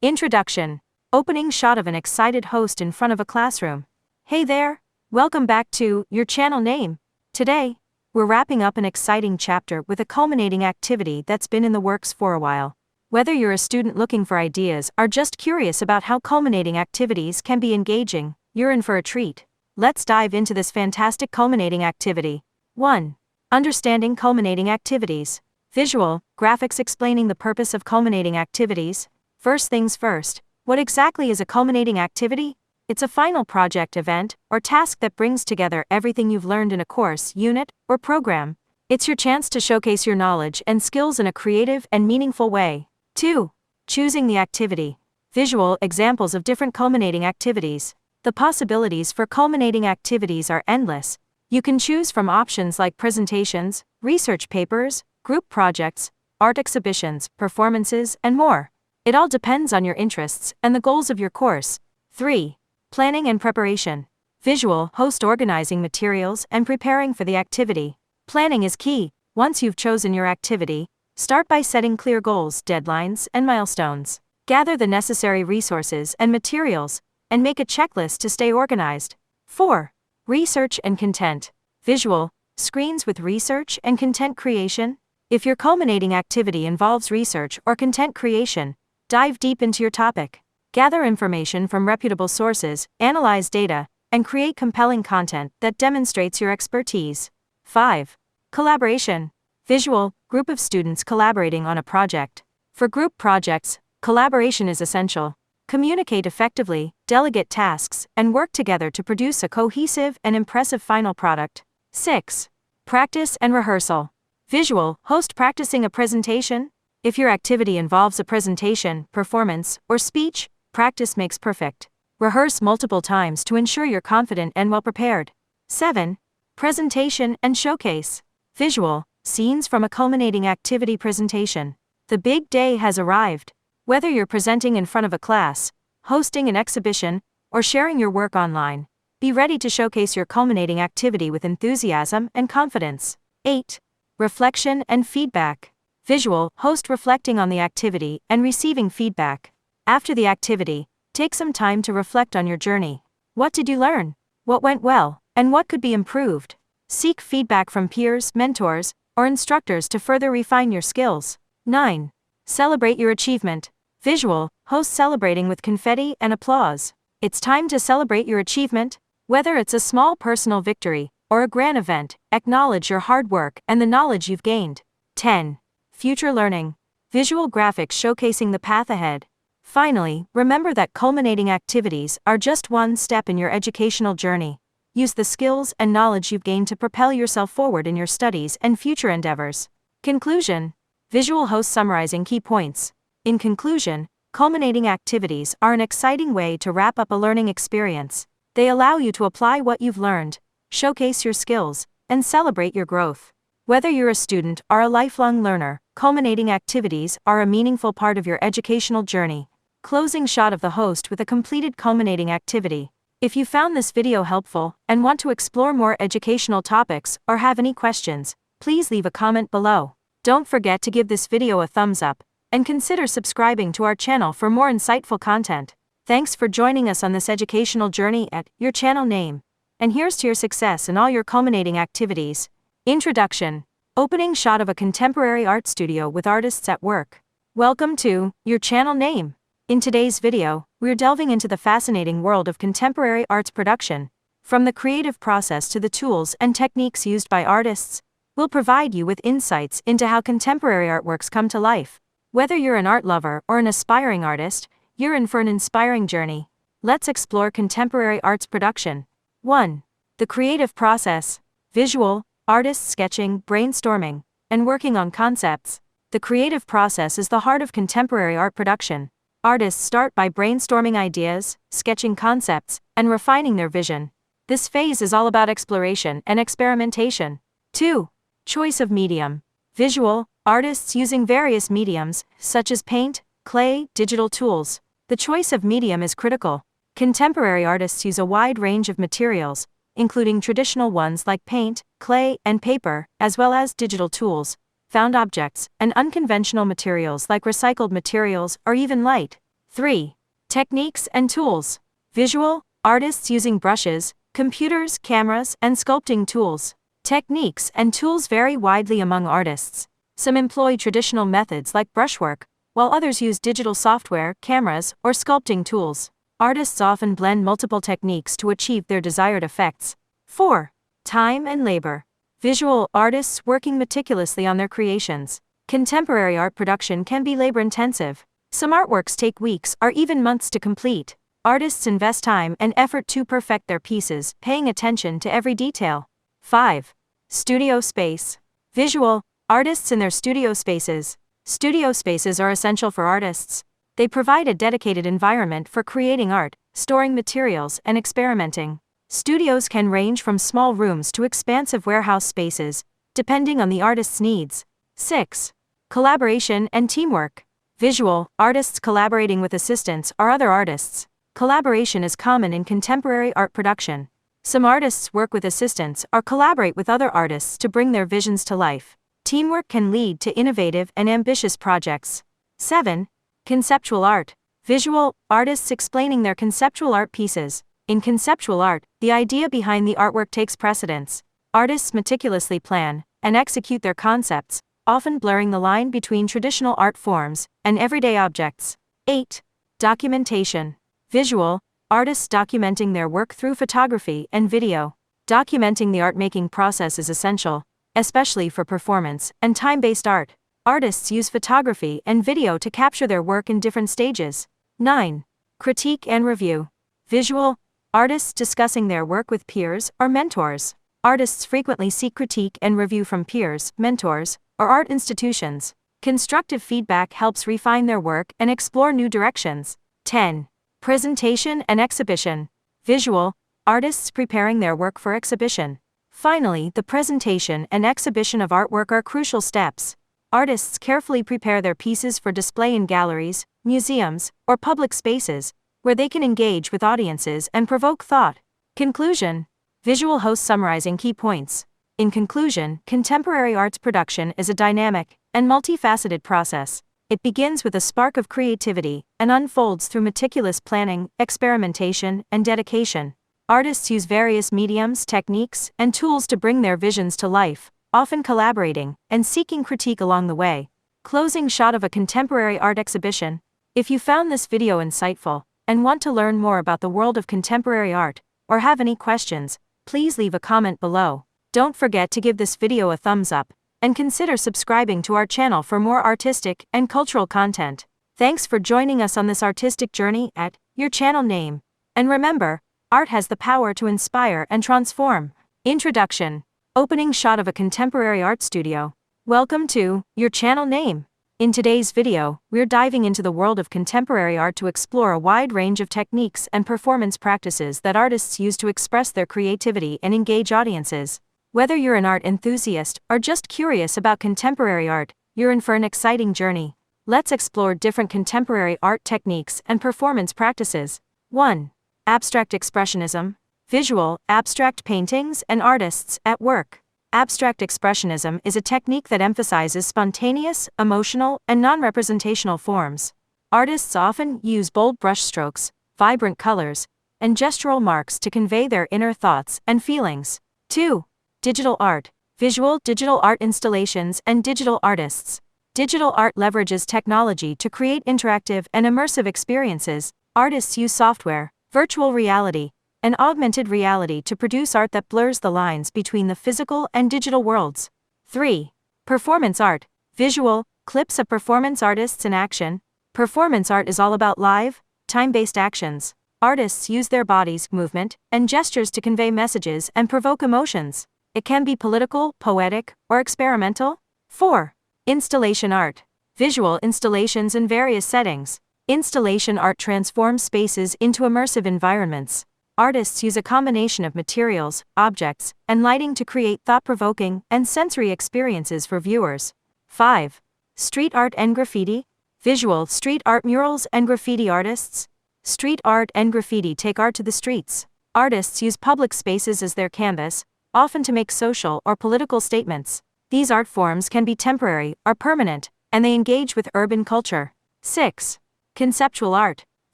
Introduction. Opening shot of an excited host in front of a classroom. Hey there, welcome back to Your Channel Name. Today, we're wrapping up an exciting chapter with a culminating activity that's been in the works for a while. Whether you're a student looking for ideas or just curious about how culminating activities can be engaging, you're in for a treat. Let's dive into this fantastic culminating activity. 1. Understanding culminating activities. Visual, graphics explaining the purpose of culminating activities. First things first, what exactly is a culminating activity? It's a final project, event, or task that brings together everything you've learned in a course, unit, or program. It's your chance to showcase your knowledge and skills in a creative and meaningful way. 2. Choosing the activity. Visual examples of different culminating activities. The possibilities for culminating activities are endless. You can choose from options like presentations, research papers, group projects, art exhibitions, performances, and more. It all depends on your interests and the goals of your course. 3. Planning and preparation. Visual, host organizing materials and preparing for the activity. Planning is key. Once you've chosen your activity, start by setting clear goals, deadlines, and milestones. Gather the necessary resources and materials, and make a checklist to stay organized. 4. Research and content. Visual, screens with research and content creation. If your culminating activity involves research or content creation, dive deep into your topic. Gather information from reputable sources, analyze data, and create compelling content that demonstrates your expertise. 5. Collaboration. Visual, group of students collaborating on a project. For group projects, collaboration is essential. Communicate effectively, delegate tasks, and work together to produce a cohesive and impressive final product. 6. Practice and rehearsal. Visual, host practicing a presentation. If your activity involves a presentation, performance, or speech, practice makes perfect. Rehearse multiple times to ensure you're confident and well prepared. 7. Presentation and showcase. Visual, scenes from a culminating activity presentation. The big day has arrived. Whether you're presenting in front of a class, hosting an exhibition, or sharing your work online, be ready to showcase your culminating activity with enthusiasm and confidence. 8. Reflection and feedback. Visual, host reflecting on the activity and receiving feedback. After the activity, take some time to reflect on your journey. What did you learn? What went well? And what could be improved? Seek feedback from peers, mentors, or instructors to further refine your skills. 9. Celebrate your achievement. Visual, host celebrating with confetti and applause. It's time to celebrate your achievement. Whether it's a small personal victory or a grand event, acknowledge your hard work and the knowledge you've gained. 10. Future learning. Visual graphics showcasing the path ahead. Finally, remember that culminating activities are just one step in your educational journey. Use the skills and knowledge you've gained to propel yourself forward in your studies and future endeavors. Conclusion. Visual host summarizing key points. In conclusion, culminating activities are an exciting way to wrap up a learning experience. They allow you to apply what you've learned, showcase your skills, and celebrate your growth. Whether you're a student or a lifelong learner, culminating activities are a meaningful part of your educational journey. Closing shot of the host with a completed culminating activity. If you found this video helpful and want to explore more educational topics or have any questions, please leave a comment below. Don't forget to give this video a thumbs up and consider subscribing to our channel for more insightful content. Thanks for joining us on this educational journey at Your Channel Name. And here's to your success in all your culminating activities. Introduction. Opening shot of a contemporary art studio with artists at work. Welcome to Your Channel Name. In today's video, we're delving into the fascinating world of contemporary arts production. From the creative process to the tools and techniques used by artists, we'll provide you with insights into how contemporary artworks come to life. Whether you're an art lover or an aspiring artist, you're in for an inspiring journey. Let's explore contemporary arts production. 1. The creative process. Visual, artists sketching, brainstorming, and working on concepts. The creative process is the heart of contemporary art production. Artists start by brainstorming ideas, sketching concepts, and refining their vision. This phase is all about exploration and experimentation. 2. Choice of medium. Visual, artists using various mediums, such as paint, clay, digital tools. The choice of medium is critical. Contemporary artists use a wide range of materials, including traditional ones like paint, clay, and paper, as well as digital tools, found objects, and unconventional materials like recycled materials or even light. 3. Techniques and tools. Visual, artists using brushes, computers, cameras, and sculpting tools. Techniques and tools vary widely among artists. Some employ traditional methods like brushwork, while others use digital software, cameras, or sculpting tools. Artists often blend multiple techniques to achieve their desired effects. 4. Time and labor. Visual artists working meticulously on their creations. Contemporary art production can be labor-intensive. Some artworks take weeks or even months to complete. Artists invest time and effort to perfect their pieces, paying attention to every detail. 5. Studio space. Visual artists in their studio spaces. Studio spaces are essential for artists. They provide a dedicated environment for creating art, storing materials, and experimenting. Studios can range from small rooms to expansive warehouse spaces, depending on the artist's needs. 6. Collaboration and teamwork. Visual artists collaborating with assistants or other artists. Collaboration is common in contemporary art production. Some artists work with assistants or collaborate with other artists to bring their visions to life. Teamwork can lead to innovative and ambitious projects. 7. Conceptual art. Visual artists explaining their conceptual art pieces. In conceptual art, the idea behind the artwork takes precedence. Artists meticulously plan and execute their concepts, often blurring the line between traditional art forms and everyday objects. 8. Documentation. Visual artists documenting their work through photography and video. Documenting the art-making process is essential, especially for performance and time-based art. Artists use photography and video to capture their work in different stages. 9. Critique and review. Visual artists discussing their work with peers or mentors. Artists frequently seek critique and review from peers, mentors, or art institutions. Constructive feedback helps refine their work and explore new directions. 10. Presentation and exhibition. Visual artists preparing their work for exhibition. Finally, the presentation and exhibition of artwork are crucial steps. Artists carefully prepare their pieces for display in galleries, museums, or public spaces, where they can engage with audiences and provoke thought. Conclusion. Visual host summarizing key points. In conclusion, contemporary arts production is a dynamic and multifaceted process. It begins with a spark of creativity and unfolds through meticulous planning, experimentation, and dedication. Artists use various mediums, techniques, and tools to bring their visions to life, often collaborating and seeking critique along the way. Closing shot of a contemporary art exhibition. If you found this video insightful and want to learn more about the world of contemporary art, or have any questions, please leave a comment below. Don't forget to give this video a thumbs up, and consider subscribing to our channel for more artistic and cultural content. Thanks for joining us on this artistic journey at Your Channel Name. And remember, art has the power to inspire and transform. Introduction. Opening shot of a contemporary art studio. Welcome to Your Channel Name. In today's video, we're diving into the world of contemporary art to explore a wide range of techniques and performance practices that artists use to express their creativity and engage audiences. Whether you're an art enthusiast or just curious about contemporary art, you're in for an exciting journey. Let's explore different contemporary art techniques and performance practices. 1. Abstract Expressionism. Visual, abstract paintings and artists at work. Abstract Expressionism is a technique that emphasizes spontaneous, emotional, and non-representational forms. Artists often use bold brushstrokes, vibrant colors, and gestural marks to convey their inner thoughts and feelings. 2. Digital art. Visual, digital art installations and digital artists. Digital art leverages technology to create interactive and immersive experiences. Artists use software, virtual reality, and augmented reality to produce art that blurs the lines between the physical and digital worlds. 3. Performance art. Visual, clips of performance artists in action. Performance art is all about live, time-based actions. Artists use their bodies, movement, and gestures to convey messages and provoke emotions. It can be political, poetic, or experimental. 4. Installation art. Visual installations in various settings. Installation art transforms spaces into immersive environments. Artists use a combination of materials, objects, and lighting to create thought-provoking and sensory experiences for viewers. 5. Street art and graffiti. Visual, street art murals and graffiti artists. Street art and graffiti take art to the streets. Artists use public spaces as their canvas, often to make social or political statements. These art forms can be temporary or permanent, and they engage with urban culture. 6. Conceptual art.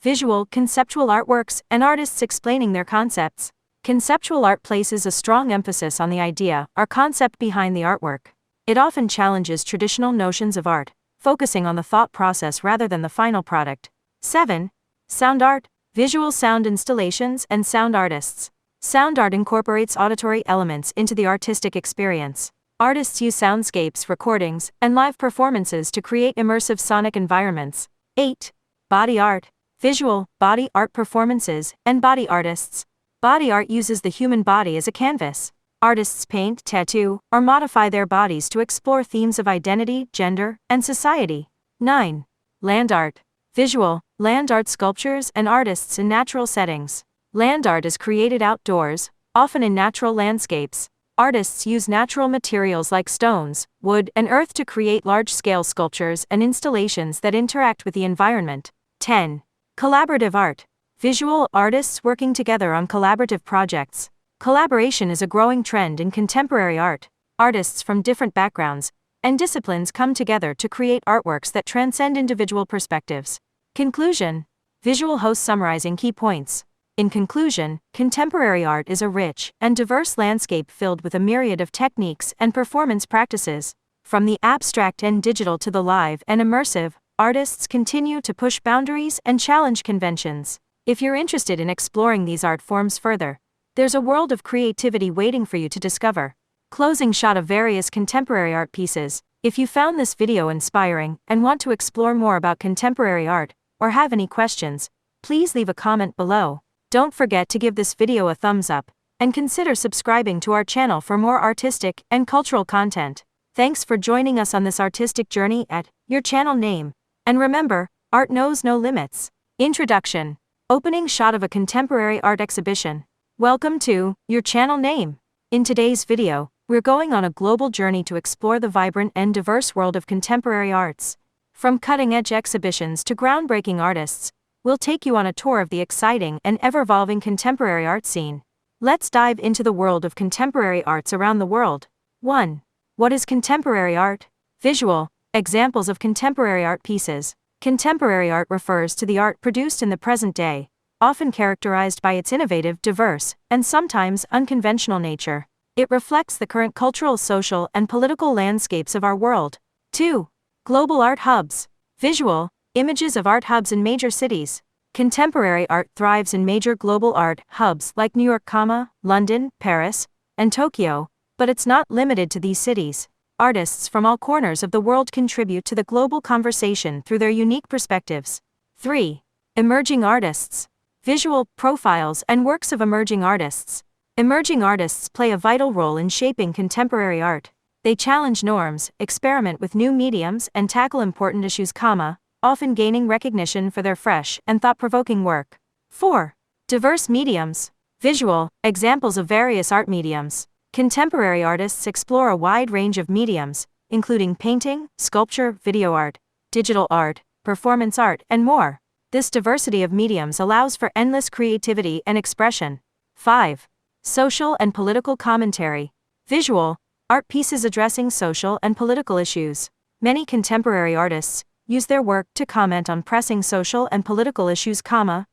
Visual, conceptual artworks, and artists explaining their concepts. Conceptual art places a strong emphasis on the idea or concept behind the artwork. It often challenges traditional notions of art, focusing on the thought process rather than the final product. 7. Sound art. Visual sound installations and sound artists. Sound art incorporates auditory elements into the artistic experience. Artists use soundscapes, recordings, and live performances to create immersive sonic environments. 8. Body art. Visual, body art performances, and body artists. Body art uses the human body as a canvas. Artists paint, tattoo, or modify their bodies to explore themes of identity, gender, and society. 9. Land art. Visual, land art sculptures and artists in natural settings. Land art is created outdoors, often in natural landscapes. Artists use natural materials like stones, wood, and earth to create large-scale sculptures and installations that interact with the environment. 10. Collaborative art. Visual artists working together on collaborative projects. Collaboration is a growing trend in contemporary art. Artists from different backgrounds and disciplines come together to create artworks that transcend individual perspectives. Conclusion. Visual host summarizing key points. In conclusion, contemporary art is a rich and diverse landscape filled with a myriad of techniques and performance practices. From the abstract and digital to the live and immersive, artists continue to push boundaries and challenge conventions. If you're interested in exploring these art forms further, there's a world of creativity waiting for you to discover. Closing shot of various contemporary art pieces. If you found this video inspiring and want to explore more about contemporary art, or have any questions, please leave a comment below. Don't forget to give this video a thumbs up, and consider subscribing to our channel for more artistic and cultural content. Thanks for joining us on this artistic journey at Your Channel Name. And remember, art knows no limits. Introduction. Opening shot of a contemporary art exhibition. Welcome to Your Channel Name. In today's video, we're going on a global journey to explore the vibrant and diverse world of contemporary arts. From cutting-edge exhibitions to groundbreaking artists, we'll take you on a tour of the exciting and ever-evolving contemporary art scene. Let's dive into the world of contemporary arts around the world. 1. What is contemporary art? Visual. Examples of contemporary art pieces. Contemporary art refers to the art produced in the present day, often characterized by its innovative, diverse, and sometimes unconventional nature. It reflects the current cultural, social, and political landscapes of our world. 2. Global art hubs. Visual. Images of art hubs in major cities. Contemporary art thrives in major global art hubs like New York, London, Paris, and Tokyo, but it's not limited to these cities. Artists from all corners of the world contribute to the global conversation through their unique perspectives. 3. Emerging artists. Visual profiles and works of emerging artists. Emerging artists play a vital role in shaping contemporary art. They challenge norms, experiment with new mediums, and tackle important issues, often gaining recognition for their fresh and thought-provoking work. 4. Diverse mediums. Visual. Examples of various art mediums. Contemporary artists explore a wide range of mediums, including painting, sculpture, video art, digital art, performance art, and more. This diversity of mediums allows for endless creativity and expression. 5. Social and political commentary. Visual. Art pieces addressing social and political issues. Many contemporary artists use their work to comment on pressing social and political issues,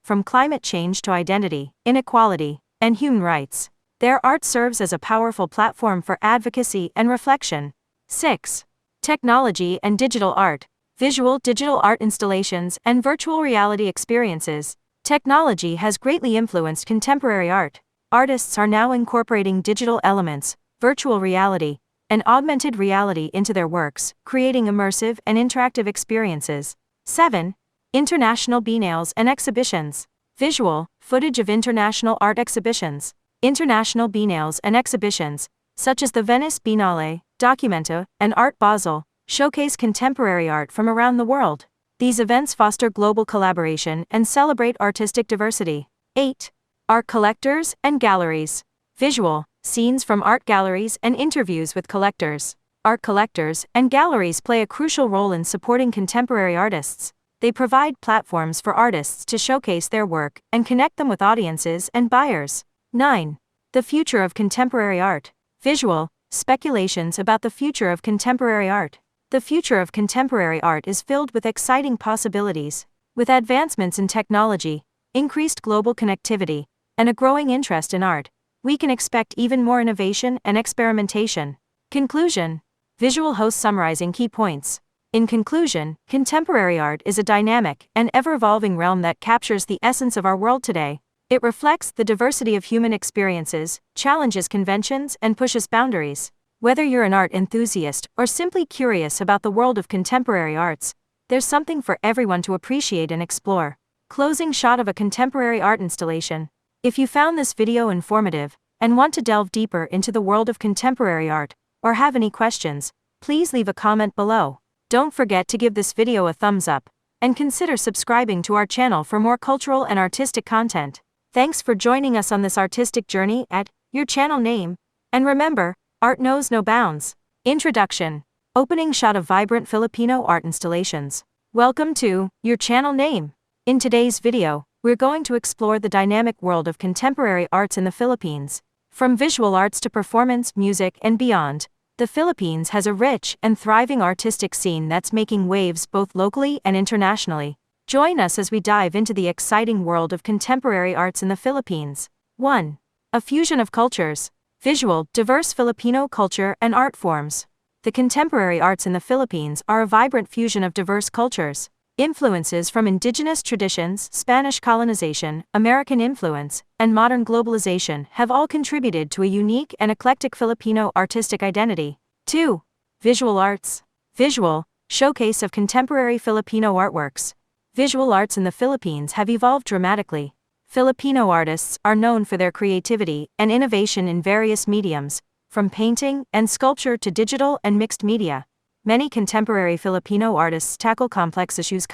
from climate change to identity, inequality, and human rights. Their art serves as a powerful platform for advocacy and reflection. 6. Technology and digital art. Visual, digital art installations, and virtual reality experiences. Technology has greatly influenced contemporary art. Artists are now incorporating digital elements, virtual reality, and augmented reality into their works, creating immersive and interactive experiences. 7. International biennales and exhibitions. Visual, footage of international art exhibitions. International biennales and exhibitions, such as the Venice Biennale, Documenta, and Art Basel, showcase contemporary art from around the world. These events foster global collaboration and celebrate artistic diversity. 8. Art collectors and galleries. Visual, scenes from art galleries and interviews with collectors. Art collectors and galleries play a crucial role in supporting contemporary artists. They provide platforms for artists to showcase their work and connect them with audiences and buyers. 9. The future of contemporary art. Visual, speculations about the future of contemporary art. The future of contemporary art is filled with exciting possibilities. With advancements in technology, increased global connectivity, and a growing interest in art, we can expect even more innovation and experimentation. Conclusion. Visual host summarizing key points. In conclusion, contemporary art is a dynamic and ever-evolving realm that captures the essence of our world today. It reflects the diversity of human experiences, challenges conventions, and pushes boundaries. Whether you're an art enthusiast or simply curious about the world of contemporary arts, there's something for everyone to appreciate and explore. Closing shot of a contemporary art installation. If you found this video informative and want to delve deeper into the world of contemporary art, or have any questions, please leave a comment below. Don't forget to give this video a thumbs up, and consider subscribing to our channel for more cultural and artistic content. Thanks for joining us on this artistic journey at Your Channel Name. And remember, art knows no bounds. Introduction. Opening shot of vibrant Filipino art installations. Welcome to Your Channel Name. In today's video, we're going to explore the dynamic world of contemporary arts in the Philippines. From visual arts to performance, music, and beyond, the Philippines has a rich and thriving artistic scene that's making waves both locally and internationally. Join us as we dive into the exciting world of contemporary arts in the Philippines. 1. A fusion of cultures. Visual, diverse Filipino culture and art forms. The contemporary arts in the Philippines are a vibrant fusion of diverse cultures. Influences from indigenous traditions, Spanish colonization, American influence, and modern globalization have all contributed to a unique and eclectic Filipino artistic identity. 2. Visual arts. Visual, showcase of contemporary Filipino artworks. Visual arts in the Philippines have evolved dramatically. Filipino artists are known for their creativity and innovation in various mediums, from painting and sculpture to digital and mixed media. Many contemporary Filipino artists tackle complex issues,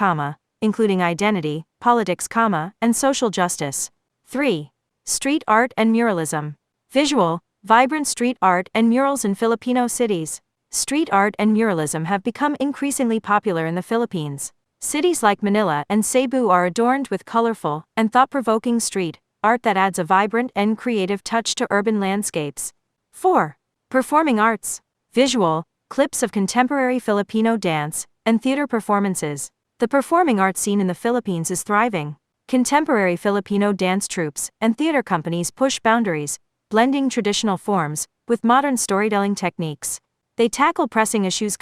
including identity, politics, and social justice. 3. Street art and muralism. Visual, vibrant street art and murals in Filipino cities. Street art and muralism have become increasingly popular in the Philippines. Cities like Manila and Cebu are adorned with colorful and thought-provoking street art that adds a vibrant and creative touch to urban landscapes. 4. Performing arts. Visual, clips of contemporary Filipino dance and theater performances. The performing arts scene in the Philippines is thriving. Contemporary Filipino dance troupes and theater companies push boundaries, blending traditional forms with modern storytelling techniques. They tackle pressing issues,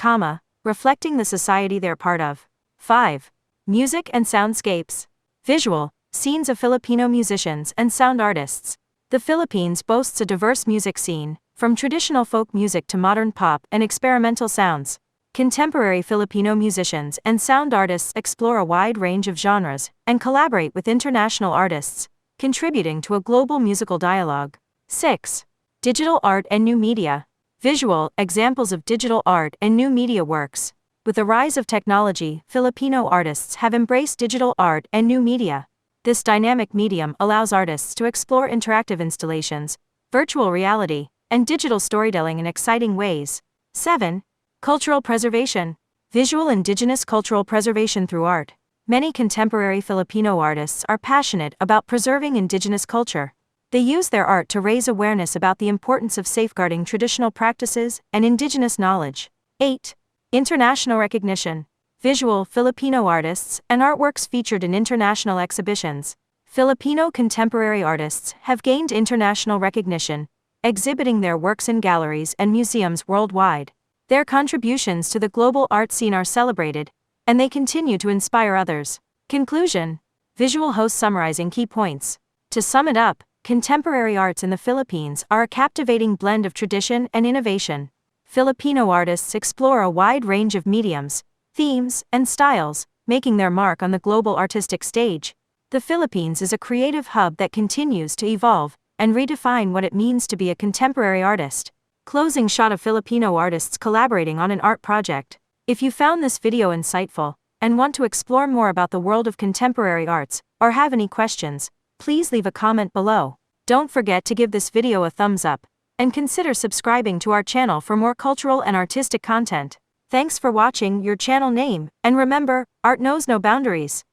reflecting the society they're part of. 5. Music and soundscapes. Visual, scenes of Filipino musicians and sound artists. The Philippines boasts a diverse music scene, from traditional folk music to modern pop and experimental sounds. Contemporary Filipino musicians and sound artists explore a wide range of genres and collaborate with international artists, contributing to a global musical dialogue. 6. Digital art and new media. Visual, examples of digital art and new media works. With the rise of technology, Filipino artists have embraced digital art and new media. This dynamic medium allows artists to explore interactive installations, virtual reality, and digital storytelling in exciting ways. 7. Cultural preservation. Visual indigenous cultural preservation through art. Many contemporary Filipino artists are passionate about preserving indigenous culture. They use their art to raise awareness about the importance of safeguarding traditional practices and indigenous knowledge. 8. International recognition. Visual Filipino artists and artworks featured in international exhibitions. Filipino contemporary artists have gained international recognition, exhibiting their works in galleries and museums worldwide. Their contributions to the global art scene are celebrated, and they continue to inspire others. Conclusion. Visual host summarizing key points. To sum it up, contemporary arts in the Philippines are a captivating blend of tradition and innovation. Filipino artists explore a wide range of mediums, themes, and styles, making their mark on the global artistic stage. The Philippines is a creative hub that continues to evolve and redefine what it means to be a contemporary artist. Closing shot of Filipino artists collaborating on an art project. If you found this video insightful and want to explore more about the world of contemporary arts, or have any questions, please leave a comment below. Don't forget to give this video a thumbs up, and consider subscribing to our channel for more cultural and artistic content. Thanks for watching Your Channel Name, and remember, art knows no boundaries.